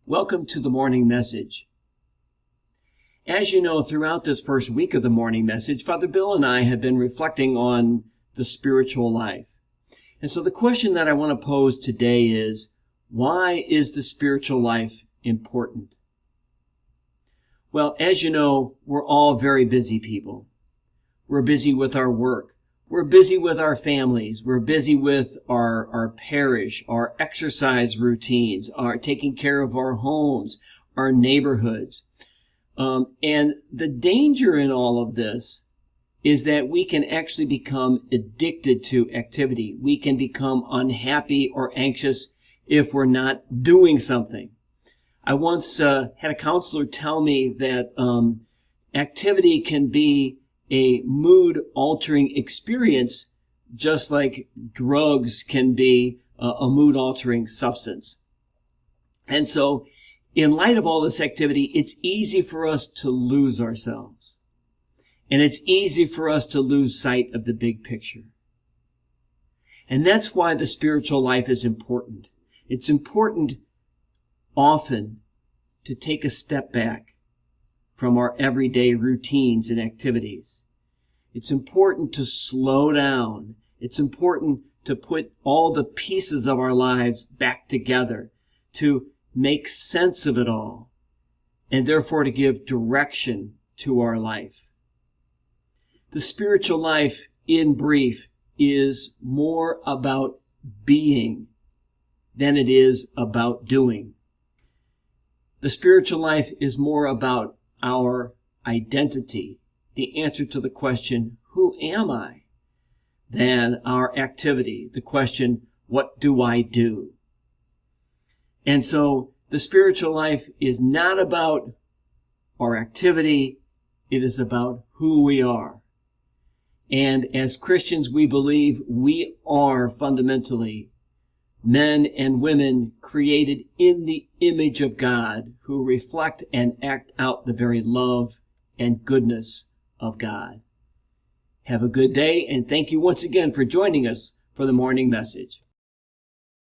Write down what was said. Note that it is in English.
Welcome to the morning message. As you know, throughout this first week of the morning message, Father Bill and I have been reflecting on the spiritual life. And so the question that I want to pose today is, why is the spiritual life important? Well, as you know, we're all very busy people. We're busy with our work. We're busy with our families. We're busy with our parish, our exercise routines, our taking care of our homes, our neighborhoods. And the danger in all of this is that we can actually become addicted to activity. We can become unhappy or anxious if we're not doing something. I once had a counselor tell me that activity can be a mood-altering experience, just like drugs can be a mood-altering substance. And so, in light of all this activity, it's easy for us to lose ourselves. And it's easy for us to lose sight of the big picture. And that's why the spiritual life is important. It's important often to take a step back from our everyday routines and activities. It's important to slow down. It's important to put all the pieces of our lives back together, to make sense of it all, and therefore to give direction to our life. The spiritual life, in brief, is more about being than it is about doing. The spiritual life is more about our identity, the answer to the question, who am I? Than our activity, the question, what do I do? And so the spiritual life is not about our activity, it is about who we are. And as Christians, we believe we are fundamentally men and women created in the image of God, who reflect and act out the very love and goodness of God. Have a good day, and thank you once again for joining us for the morning message.